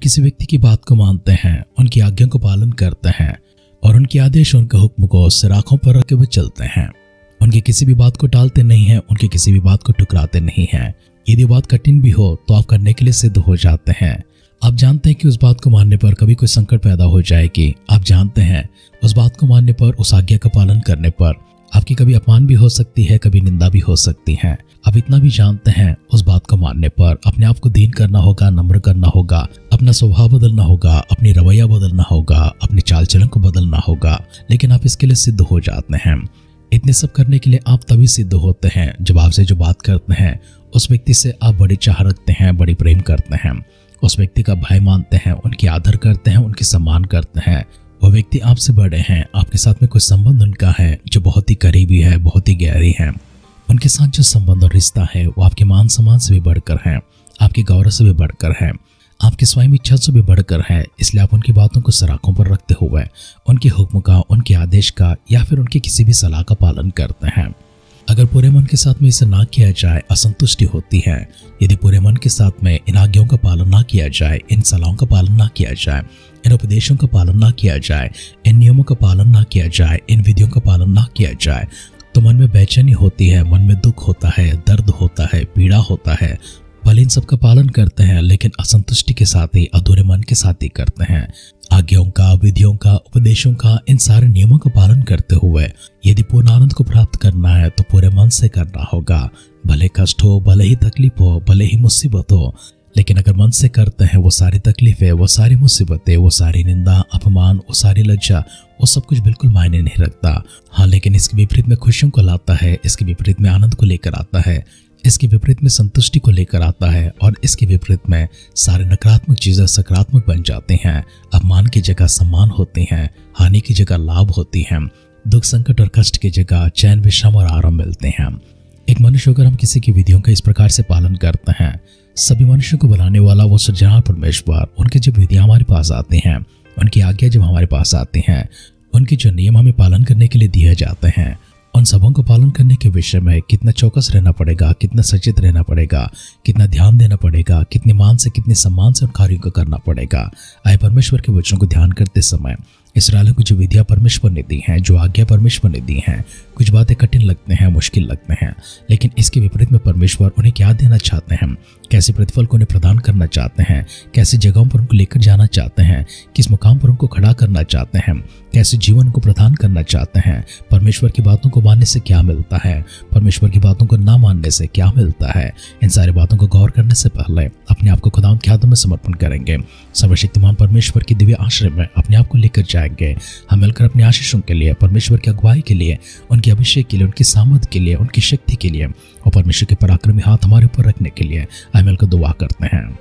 किसी व्यक्ति की बात को मानते हैं, उनकी आज्ञा को पालन करते हैं और उनके आदेश, उनके हुक्म को सिर आंखों पर रखे हुए चलते हैं, उनकी किसी भी बात को टालते नहीं हैं, उनकी किसी भी बात को ठुकराते नहीं हैं। यदि बात कठिन भी हो तो आप करने के लिए सिद्ध हो जाते हैं। आप जानते हैं कि उस बात को मानने पर कभी कोई संकट पैदा हो जाएगी। आप जानते हैं उस बात को मानने पर, उस आज्ञा का पालन करने पर आपकी कभी अपमान भी हो सकती है, कभी निंदा भी हो सकती है। आप इतना भी जानते हैं उस बात को मानने पर अपने आप को दीन करना होगा, नम्र करना होगा, अपना स्वभाव बदलना होगा, अपनी रवैया बदलना होगा, अपनी चाल चलन को बदलना होगा। लेकिन आप इसके लिए सिद्ध हो जाते हैं। इतने सब करने के लिए आप तभी सिद्ध होते हैं जब आपसे जो बात करते हैं उस व्यक्ति से आप बड़ी चाह रखते हैं, बड़ी प्रेम करते हैं, उस व्यक्ति का भाई मानते हैं, उनकी आदर करते हैं, उनकी सम्मान करते हैं। वो व्यक्ति आपसे बड़े हैं, आपके साथ में कोई संबंध उनका है जो बहुत ही करीबी है, बहुत ही गहरी है। उनके साथ जो संबंध और रिश्ता है वो आपके मान सम्मान से भी बढ़कर है, आपके गौरव से भी बढ़कर है, आपकी स्वयं इच्छा से भी बढ़कर है। इसलिए आप उनकी बातों को सिर आंखों पर रखते हुए उनके हुक्म का, उनके आदेश का या फिर उनकी किसी भी सलाह का पालन करते हैं। अगर पूरे मन के साथ में इसे ना किया जाए, असंतुष्टि होती है। यदि पूरे मन के साथ में इन आज्ञाओं का पालन ना किया जाए, इन सलाहों का पालन ना किया जाए, इन उपदेशों का पालन ना किया जाए, इन नियमों का पालन ना किया जाए, इन विधियों का पालन ना किया जाए, तो मन में बेचैनी होती है, मन में दुख होता है, दर्द होता है, पीड़ा होता है। भले इन सब का पालन करते हैं लेकिन असंतुष्टि के साथ ही, अधूरे मन के साथ ही करते हैं। आज्ञाओं का, विधियों का, उपदेशों का, इन सारे नियमों का पालन करते हुए यदि पूर्ण आनंद को प्राप्त करना है तो पूरे मन से करना होगा। भले कष्ट हो, भले ही तकलीफ हो, भले ही मुसीबत हो, लेकिन अगर मन से करते हैं वो सारी तकलीफें, वो सारी मुसीबतें, वो सारी निंदा, अपमान, वो सारी लज्जा, वो सब कुछ बिल्कुल मायने नहीं रखता। हाँ, लेकिन इसके विपरीत में खुशियों को लाता है, इसके विपरीत में आनंद को लेकर आता है, इसके विपरीत में संतुष्टि को लेकर आता है और इसके विपरीत में सारे नकारात्मक चीजें सकारात्मक बन जाती हैं। अपमान की जगह सम्मान होती हैं, हानि की जगह लाभ होती हैं, दुख, संकट और कष्ट की जगह चैन, विश्राम और आराम मिलते हैं। एक मनुष्य अगर हम किसी की विधियों का इस प्रकार से पालन करते हैं, सभी मनुष्यों को बनाने वाला वो सृजनहार परमेश्वर, उनकी जब विधियां हमारे पास आती हैं, उनकी आज्ञा जब हमारे पास आती हैं, उनके जो नियम हमें पालन करने के लिए दिए जाते हैं, उन सबों को पालन करने के विषय में कितना चौकस रहना पड़ेगा, कितना सचेत रहना पड़ेगा, कितना ध्यान देना पड़ेगा, कितने मान से, कितने सम्मान से उन कार्यों को करना पड़ेगा। आए परमेश्वर के वचनों को ध्यान करते समय इसराइलियों को जो विधियां परमेश्वर ने दी हैं, जो आज्ञा परमेश्वर ने दी हैं, कुछ बातें कठिन लगते हैं, मुश्किल लगते हैं, लेकिन इसके विपरीत में परमेश्वर उन्हें क्या देना चाहते हैं, कैसे प्रतिफल को उन्हें प्रदान करना चाहते हैं, कैसे जगहों पर उनको लेकर जाना चाहते हैं, किस मुकाम पर उनको खड़ा करना चाहते हैं, कैसे जीवन को प्रदान करना चाहते हैं। परमेश्वर की बातों को मानने से क्या मिलता है, परमेश्वर की बातों को ना मानने से क्या मिलता है, इन सारी बातों को गौर करने से पहले अपने आप को खुदावंद के हाथों में समर्पण करेंगे। सर्वशक्तिमान परमेश्वर की दिव्य आश्रय में अपने आप को लेकर जाएंगे। हम मिलकर अपनी आशीषों के लिए, परमेश्वर की अगुवाई के लिए, उनके अभिषेक के लिए, उनकी सामर्थ के लिए, उनकी शक्ति के लिए और परमेश्वर के पराक्रमी हाथ हमारे ऊपर रखने के लिए हम मिलकर दुआ करते हैं।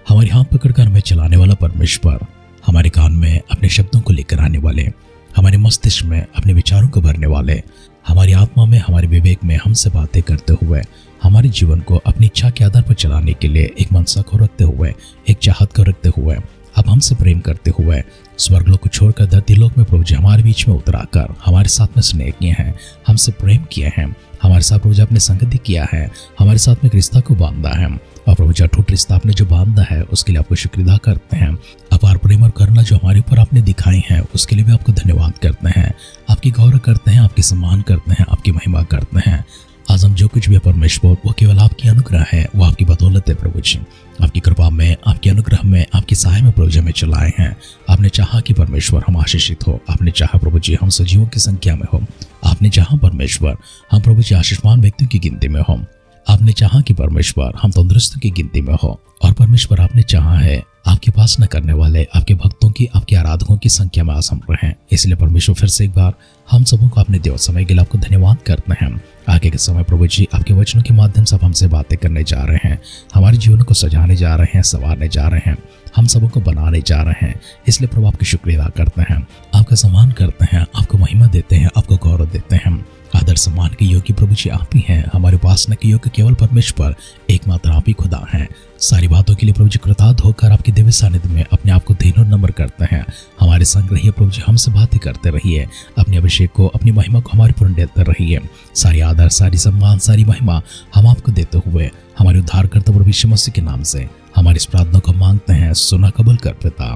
हमारी हाथ पकड़कर हमें चलाने वाला परमेश्वर, हमारे कान में अपने शब्दों को लेकर आने वाले, हमारे मस्तिष्क में अपने विचारों को भरने वाले, हमारी आत्मा में, हमारे विवेक में हमसे बातें करते हुए हमारे जीवन को अपनी इच्छा के आधार पर चलाने के लिए एक मनसा को रखते हुए, एक चाहत को रखते हुए, अब हमसे प्रेम करते हुए स्वर्गलोक को छोड़कर धरती लोक में प्रभु जी हमारे बीच में उतराकर हमारे साथ में स्नेह किए हैं, हमसे प्रेम किए हैं, हमारे साथ प्रभु जी आपने संगति किया है, हमारे साथ में एक रिश्ता को बांधा है और प्रभु जी अटूट रिश्ता आपने जो बांधा है उसके लिए आपको शुक्रिया करते हैं। अपार प्रेम और करुणा जो हमारे ऊपर आपने दिखाई है उसके लिए भी आपको धन्यवाद करते हैं, आपकी गौरव करते हैं, आपकी सम्मान करते हैं, आपकी महिमा करते हैं। आज हम जो कुछ भी है परमेश्वर वो केवल आपकी अनुग्रह है, वो आपकी बदौलत है प्रभु जी। आपकी कृपा में, आपके अनुग्रह में, आपकी सहाय में प्रभु जी हमें चलाए हैं। आपने चाहा कि परमेश्वर हम आशीषित हो, आपने चाहा प्रभु जी हम सजीवों की संख्या में हो, आपने चाहा परमेश्वर हम प्रभु जी आशीषमान व्यक्तियों की गिनती में हो, आपने चाहा कि परमेश्वर हम तंदुरुस्तों की गिनती में हो और परमेश्वर आपने चाहा है आपके पास न करने वाले आपके भक्तों की, आपके आराधकों की संख्या में आज हम रहें। इसलिए परमेश्वर फिर से एक बार हम सबों को अपने देव समय के लिए आपको धन्यवाद करते हैं। आगे के समय प्रभु जी आपके वचनों के माध्यम से आप हमसे बातें करने जा रहे हैं, हमारे जीवन को सजाने जा रहे हैं, संवारने जा रहे हैं, हम सबों को बनाने जा रहे हैं। इसलिए प्रभु आपकी शुक्रिया अदा करते हैं, आपका सम्मान करते हैं, आपको महिमा देते हैं, आपको गौरव देते हैं। आदर सम्मान के योग्य प्रभु जी आप ही हैं, हमारे उपासना के योग्य केवल परमेश्वर एकमात्र आप ही खुदा हैं। सारी बातों के लिए प्रभु जी कृतज्ञ होकर आपके दिव्य सानिध्य में अपने आप को दीन और नम्र करते हैं। हमारे संग रहिए प्रभु जी, हमसे बातें करते रहिए, अपने अभिषेक को, अपनी महिमा को हमारे पूर्ण देते रहिए। सारी आदर, सारी सम्मान, सारी महिमा हम आपको देते हुए हमारे उद्धारकर्ता प्रभु यीशु मसीह के नाम से हमारी इस प्रार्थना को मांगते हैं, सुना कबूल कर पिता।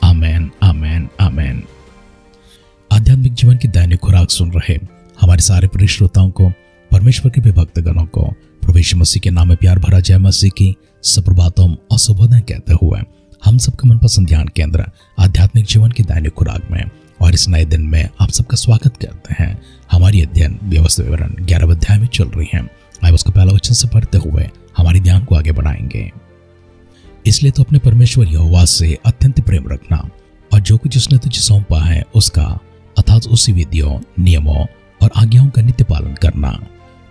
आमेन, आमेन, आमेन। आध्यात्मिक जीवन की दैनिक खुराक सुन रहे हमारे सारे प्रिय श्रोताओं को, परमेश्वर के भक्तगणों को प्रभु यीशु मसीह के नाम में प्यार भरा जय मसीह की सुप्रभातम और शुभोदय कहते हुए हम सबका मनपसंद ध्यान केंद्र आध्यात्मिक जीवन की दैनिक खुराक में और इस नए दिन में आप सबका स्वागत करते हैं। हमारी अध्ययन व्यवस्था विवरण 11 अध्याय में चल रही है। आइए उसको पहला वचन से पढ़ते हुए हमारी ध्यान को आगे बढ़ाएंगे। इसलिए तो अपने परमेश्वर यहोवा से अत्यंत प्रेम रखना और जो कुछ उसने तुझे सौंपा है उसका अर्थात उसी विधियों, नियमों और आज्ञाओं का नित्य पालन करना।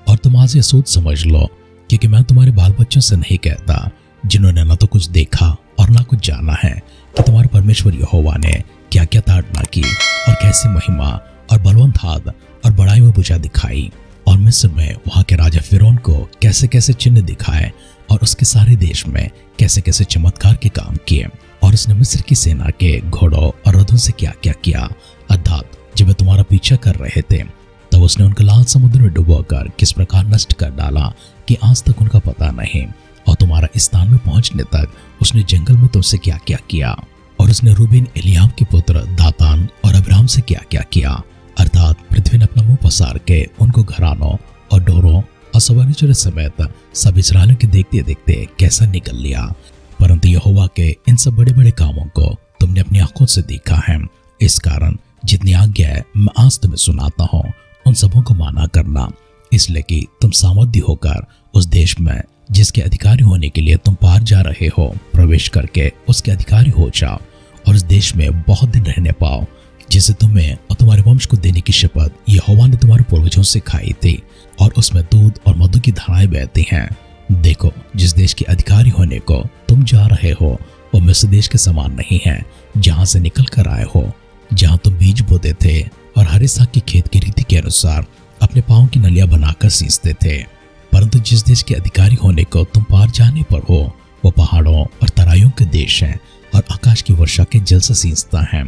और तुम आज ये सोच समझ लो, क्योंकि मैं तुम्हारे बाल बच्चों से नहीं कहता जिन्होंने न तो कुछ देखा और ना कुछ जाना है कि तुम्हारे परमेश्वर यहोवा ने क्या क्या ताड़ना की और कैसी महिमा और बलवंत हाथ और बड़ाई में भुजा दिखाई, और मिस्र में वहां के राजा फिरौन को कैसे कैसे चिन्ह दिखाए और उसके सारे देश में कैसे कैसे चमत्कार के काम किए, और उसने मिस्र की सेना के घोड़ों और रथों से क्या क्या किया। अर्थात जब वे तुम्हारा पीछा कर रहे थे तब उसने उनको लाल समुद्र में डुबोकर किस प्रकार नष्ट कर डाला कि आज तक उनका पता नहीं। और तुम्हारा स्थान में पहुंचने तक उसने जंगल में तुमसे क्या क्या किया। और उसने रूबेन एलियाब के पुत्र दातान और अब्राम से क्या क्या किया। अर्थात पृथ्वी ने अपना मुंह पसार के उनको घरानों और ढोरों और सवारी समेत सब इस्राएलियों के देखते देखते कैसा निकल लिया। परंतु यहोवा के इन सब बड़े बड़े कामों को तुमने अपनी आंखों से देखा है। इस कारण जितनी आज्ञा मैं आज तुम्हें सुनाता हूँ उन सबों को माना करना, इसलिए कि तुम सामर्थ्य होकर उस देश में जिसके अधिकारी होने के लिए तुम पार जा रहे हो प्रवेश करके उसके अधिकारी हो जाओ और उस देश में बहुत दिन रहने पाओ, जिसे तुम्हें और तुम्हारे वंश को देने की शपथ यहोवा ने तुम्हारे पूर्वजों से खाई थी, और उसमें दूध और मधु की धाराएं बहती हैं। देखो, जिस देश के अधिकारी होने को तुम जा रहे हो वो मिस्र देश के समान नहीं है, जहां से निकल कर आए हो, जहां तुम बीज बोते थे और हरे साग की खेत की रीति के अनुसार अपने पांव की नलियां बनाकर सींचते थे। परंतु जिस देश के अधिकारी होने को तुम पार जाने पर हो वो पहाड़ों और तराइयों के देश है और आकाश की वर्षा के जल से सींचता है।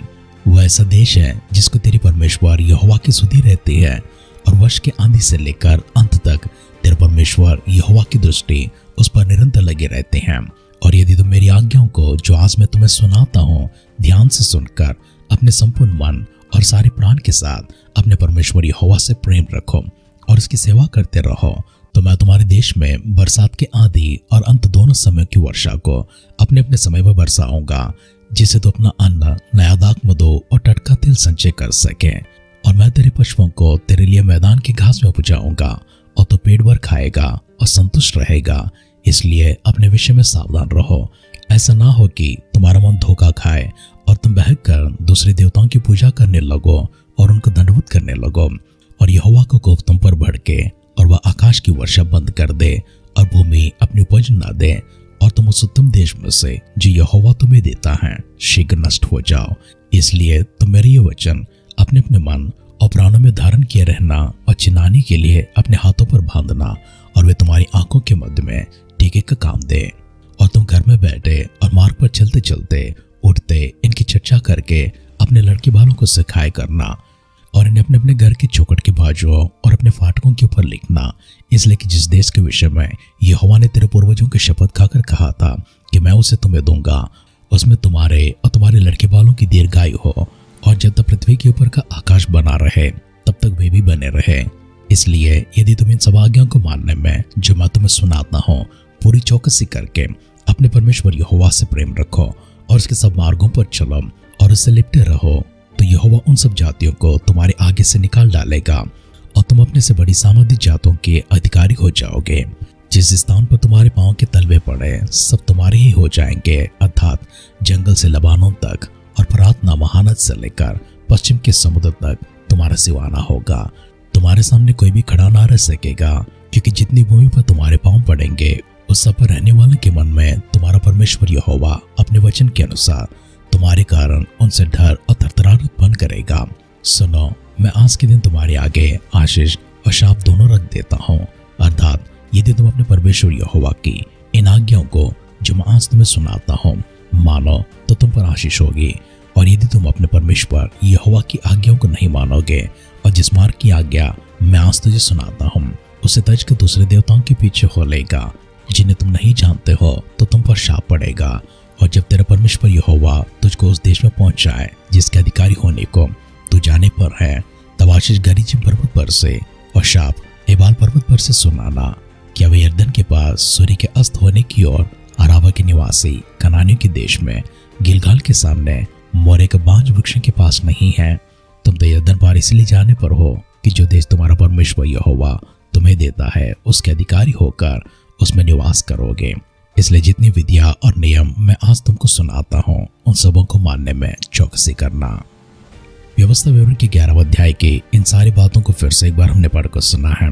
वह ऐसा देश है जिसको तेरी परमेश्वर यहोवा की सुधि रहती है, और वर्ष के आंधी से लेकर अंत तक तेरे परमेश्वर यहोवा की दृष्टि उस पर निरंतर लगे रहते हैं। और यदि तुम मेरी आज्ञाओं को जो आज मैं तुम्हें सुनाता हूँ ध्यान से सुनकर अपने संपूर्ण मन और सारे प्राण के साथ अपने परमेश्वर यहोवा से प्रेम रखो और उसकी सेवा करते रहो, तो मैं तुम्हारे देश में बरसात के आदि और अंत दोनों समय की वर्षा को अपने अपने समय पर बरसाऊंगा, जिससे तो अपना अन्न, नया दाख, मधु और टटका तेल संचय कर सके। और मैं तेरे पशुओं को तेरे लिए मैदान की घास में उपजाऊंगा और तो पेट भर खाएगा और संतुष्ट रहेगा। इसलिए अपने विषय में सावधान रहो, ऐसा ना हो कि तुम्हारा मन धोखा खाए और तुम बहक कर दूसरे देवताओं की पूजा करने लगो और उनको दंडवत करने लगो, और यहोवा का कोप तुम पर भड़के और वह आकाश की वर्षा बंद कर दे और भूमि अपनी उपज न दे, और तुम उस उत्तम देश में से जो यहोवा तुम्हें देता है शीघ्र नष्ट हो जाओ। इसलिए तुम मेरे ये वचन अपने अपने मन और प्राणों में धारण किए रहना और चिन्हाने के लिए अपने हाथों पर बांधना, और वे तुम्हारी आंखों के मध्य में टीके का काम दे। और तुम घर में बैठे और मार्ग पर चलते चलते उठते इनकी चर्चा करके अपने लड़के बालों को सिखाए करना, और इन्हें अपने अपने घर के चौखट के बाजुओं और अपने फाटकों के ऊपर लिखना, इसलिए कि जिस देश के विषय में यहोवा ने तेरे पूर्वजों की शपथ खाकर कहा था कि मैं उसे तुम्हें दूंगा, उसमें तुम्हारे और तुम्हारे लड़के बालों की दीर्घायु हो, और जब तक पृथ्वी के ऊपर का आकाश बना रहे तब तक वे भी बने रहे। इसलिए यदि तुम इन सब आज्ञाओं को मानने में जो मैं तुम्हें सुनाता हूँ पूरी चौकसी करके अपने परमेश्वर यहोवा से प्रेम रखो और उसके सब मार्गों पर चलो और उससे लिपटे रहो, तो यहोवा उन सब जातियों को तुम्हारे आगे से निकाल डालेगा और तुम अपने से बड़ी सामर्थ्य जातों के अधिकारी हो जाओगे। जिस स्थान पर तुम्हारे पांव के तलवे पड़े सब तुम्हारे ही हो जाएंगे, अर्थात जंगल से लबानों तक और फरात महानद से लेकर पश्चिम के समुद्र तक तुम्हारा सिवाना होगा। तुम्हारे सामने कोई भी खड़ा ना रह सकेगा, क्योंकि जितनी भूमि पर तुम्हारे पांव पड़ेंगे उस सब पर रहने वाले के मन में तुम्हारा परमेश्वर यहोवा अपने वचन के अनुसार तुम्हारे कारण उनसे डर और थरथराहट उत्पन्न करेगा। सुनो, मैं आज के दिन तुम्हारे आगे आशीष और शाप दोनों रख देता हूँ, अर्थात यदि तुम अपने परमेश्वर यहोवा की इन आज्ञाओं को जो मैं आज तुम्हें सुनाता हूँ मानो तो तुम पर आशीष होगी, और यदि तुम अपने परमेश्वर यहोवा की आज्ञाओं को नहीं मानोगे और जिस मार्ग की आज्ञा मैं आज तुझे सुनाता हूँ उसे तज कर दूसरे देवताओं के पीछे हो लेगा, जिन्हें तुम नहीं जानते हो तो तुम पर शाप पड़ेगा। और जब तेरा परमेश्वर यहोवा तुझको उस देश में पहुंचाए जिसके अधिकारी होने को तू जाने पर है, तब आशीष गरीजिम पर्वत पर से और शाप एबाल पर्वत पर से सुनाना। क्या वे यरदन के पास सूर्य के अस्त होने की ओर अराबा के निवासी कनानियों के देश में गिलगाल के सामने मोरे के बांज वृक्षों के पास नहीं है? तुम तो यरदन पार इसलिए जाने पर हो कि जो देश तुम्हारा परमेश्वर यहोवा तुम्हें देता है उसके अधिकारी होकर उसमें निवास करोगे। इसलिए जितनी विधियां और नियम मैं आज तुमको सुनाता हूँ उन सबों को मानने में चौकसी करना। व्यवस्था विवरण के 11वें अध्याय की इन सारी बातों को फिर से एक बार हमने पढ़कर सुना है।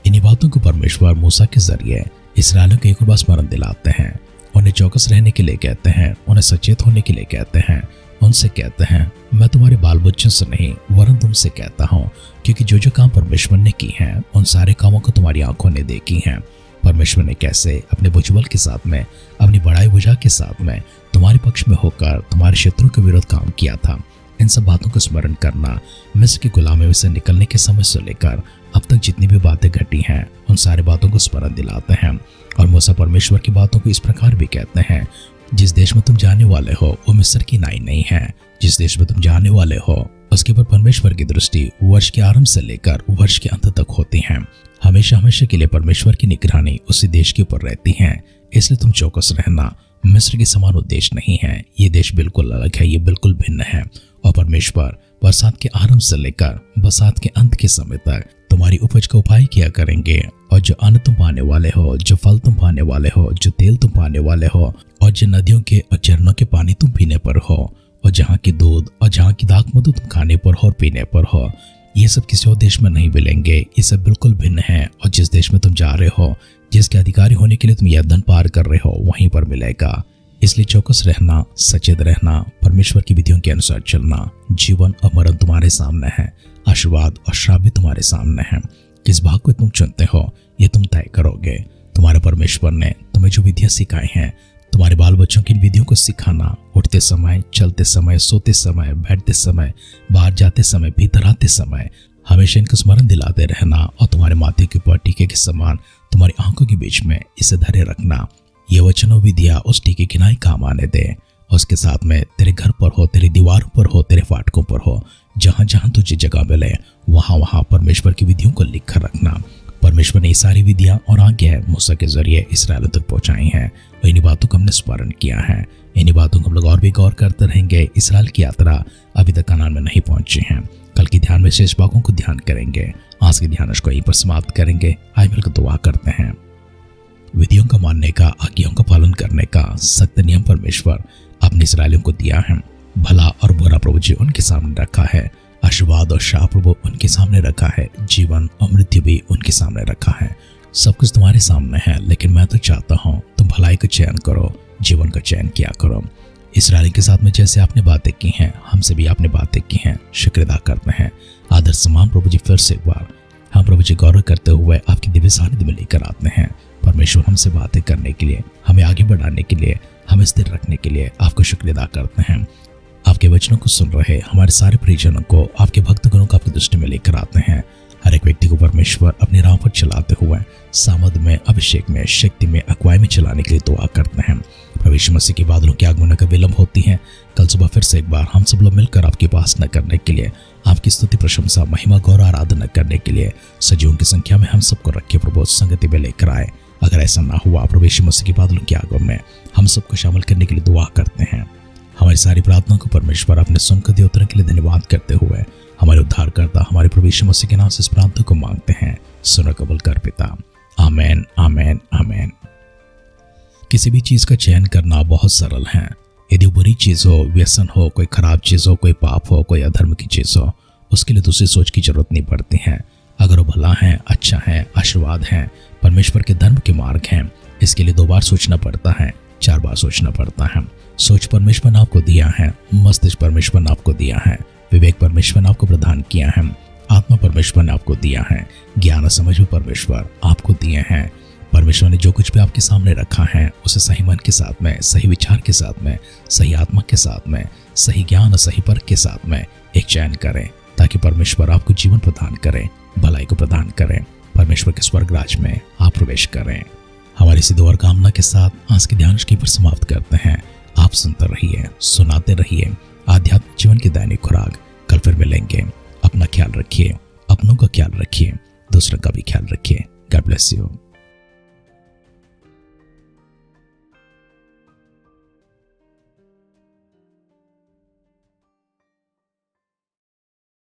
इन्हीं बातों को परमेश्वर मूसा के जरिए इस्राएलियों को एक बार स्मरण दिलाते हैं। उन्हें चौकस रहने के लिए कहते हैं, उन्हें सचेत होने के लिए कहते हैं। उनसे कहते हैं, मैं तुम्हारे बाल बच्चों से नहीं वरन तुमसे कहता हूँ, क्योंकि जो जो काम परमेश्वर ने की हैं उन सारे कामों को तुम्हारी आंखों ने देखी हैं। परमेश्वर ने कैसे अपने भुजबल के साथ में, अपनी बड़ाई भुजा के साथ में तुम्हारे पक्ष में होकर तुम्हारे शत्रुओं के विरुद्ध काम किया था। इन सब बातों को स्मरण करना मिस्र की गुलामी से निकलने के समय से लेकर अब तक जितनी भी बातें घटी हैं उन सारी बातों को स्मरण दिलाते हैं। और मूसा परमेश्वर की बातों को इस प्रकार भी कहते हैं, जिस देश में तुम जाने वाले हो वो मिस्र की नाई नहीं है। जिस देश में तुम जाने वाले हो उसके ऊपर परमेश्वर की दृष्टि वर्ष के आरंभ से लेकर वर्ष के अंत तक होती है। हमेशा हमेशा के लिए परमेश्वर की निगरानी उसी देश के ऊपर रहती है। इसलिए तुम चौकस रहना। मिस्र के समान उद्देश्य नहीं है। ये देश बिल्कुल अलग है, ये बिल्कुल भिन्न है। और परमेश्वर बरसात के आरंभ से लेकर बरसात के अंत के समय तक तुम्हारी उपज का उपाय किया करेंगे। और जो अन्न तुम पाने वाले हो, जो फल तुम पाने वाले हो, जो तेल तुम पाने वाले हो, और जो नदियों के और झरनों के पानी तुम पीने पर हो, और जहाँ की दूध और जहाँ की दाख मधु तुम खाने पर हो और पीने पर हो, ये सब किसी और देश में नहीं मिलेंगे। ये सब बिल्कुल भिन्न है। और जिस देश में तुम जा रहे हो, जिसके अधिकारी होने के लिए तुम यरदन पार कर रहे हो, वहीं पर मिलेगा। इसलिए चौकस रहना, सचेत रहना, परमेश्वर की विधियों के अनुसार चलना। जीवन और मरण तुम्हारे सामने है, आशीर्वाद और श्राप भी तुम्हारे सामने है। किस भाग को तुम चुनते हो ये तुम तय करोगे। तुम्हारे परमेश्वर ने तुम्हें जो विधियां सिखाई हैं, तुम्हारे बाल बच्चों की इन विधियों को सिखाना, उठते समय, चलते समय, सोते समय, बैठते समय, बाहर जाते समय, भीतर आते समय, हमेशा इनको स्मरण दिलाते रहना। और तुम्हारे माथे के ऊपर टीके के समान तुम्हारी आंखों के बीच में इसे धरे रखना। ये वचनों विधियां उस टीके की नाई काम आने दे। उसके साथ में तेरे घर पर हो, तेरी दीवारों पर हो, तेरे फाटकों पर हो, जहां जहां तुझे जगह मिले वहां वहां परमेश्वर की विधियों को लिख कर रखना। परमेश्वर ने ये सारी विधियां और आज्ञाएं मूसा के जरिए इस्राएलियों तक पहुंचाई हैं। और इन्हीं बातों को हमने स्मरण किया है। इन्हीं बातों को हम लोग और भी गौर करते रहेंगे। इस्राएल की यात्रा अभी तक कनान में नहीं पहुंची है। कल के ध्यान में शेष भागों को ध्यान करेंगे। आज के ध्यान को यहीं पर समाप्त करेंगे। आइए मिलकर दुआ करते हैं। विधियों का मानने का, आज्ञाओं का पालन करने का सख्त नियम परमेश्वर अपने इस्राएलियों को दिया है। भला और बुरा प्रभु जी उनके सामने रखा है। आशीर्वाद और शाप प्रभु उनके सामने रखा है। जीवन और मृत्यु भी उनके सामने रखा है। सब कुछ तुम्हारे सामने है, लेकिन मैं तो चाहता हूँ तुम भलाई का चयन करो, जीवन का चयन किया करो। इस्राएल के साथ में जैसे आपने बातें की हैं, हमसे भी आपने बातें की हैं। शुक्र अदा करते हैं। आदर समान प्रभु जी फिर से एक बार हम प्रभु जी गौरव करते हुए आपकी दिव्य सानिध्य में लेकर आते हैं। परमेश्वर हमसे बातें करने के लिए, हमें आगे बढ़ाने के लिए, हमें स्थिर रखने के लिए आपको शुक्र अदा करते हैं। आपके वचनों को सुन रहे हमारे सारे परिजनों को, आपके भक्तगणों को आपकी दृष्टि में लेकर आते हैं। हर एक व्यक्ति को परमेश्वर अपनी राह पर चलाते हुए सामर्थ में, अभिषेक में, शक्ति में, अगुवाई में चलाने के लिए दुआ करते हैं। प्रभु यीशु मसीह के बादलों के आगमन का विलंब होती है। कल सुबह फिर से एक बार हम सब लोग मिलकर आपकी उपासना करने के लिए, आपकी स्तुति, प्रशंसा, महिमा, गौरव, आराधना करने के लिए सजीवों की संख्या में हम सबको रखे प्रभु संगति में लेकर आए। अगर ऐसा ना हुआ, प्रभु यीशु मसीह के बादलों के आगमन में हम सबको शामिल करने के लिए दुआ करते हैं। हमारी सारी प्रार्थना को परमेश्वर अपने सुनकर दे उतरने के लिए धन्यवाद करते हुए हमारे उद्धारकर्ता हमारे प्रभु यीशु मसीह के नाम से इस प्रार्थना को मांगते हैं। सुनो कबूल कर पिता। आमेन, आमेन, आमेन। किसी भी चीज का चयन करना बहुत सरल है। यदि बुरी चीज हो, व्यसन हो, कोई खराब चीज हो, कोई पाप हो, कोई अधर्म की चीज हो, उसके लिए दूसरी सोच की जरूरत नहीं पड़ती है। अगर वो भला है, अच्छा है, आशीर्वाद है, परमेश्वर के धर्म के मार्ग हैं, इसके लिए 2 बार सोचना पड़ता है, 4 बार सोचना पड़ता है। सोच परमेश्वर ने आपको दिया है, मस्तिष्क परमेश्वर ने आपको दिया है, विवेक परमेश्वर ने आपको प्रदान किया है, आत्मा परमेश्वर ने आपको दिया है, ज्ञान और समझ भी परमेश्वर आपको दिए हैं। परमेश्वर ने जो कुछ भी आपके सामने रखा है उसे सही मन के साथ में, सही विचार के साथ में, सही आत्मा के साथ में, सही ज्ञान और सही परख के साथ में एक चयन करें, ताकि परमेश्वर आपको जीवन प्रदान करें, भलाई को प्रदान करें, परमेश्वर के स्वर्ग राज में आप प्रवेश करें। हमारी इसी दुआ और कामना के साथ आज के ध्यान पर समाप्त करते हैं। आप सुनते रहिए, सुनाते रहिए आध्यात्मिक जीवन की दैनिक खुराक। कल फिर मिलेंगे। अपना ख्याल रखिए, अपनों का ख्याल रखिए, दूसरों का भी ख्याल रखिए। God bless you.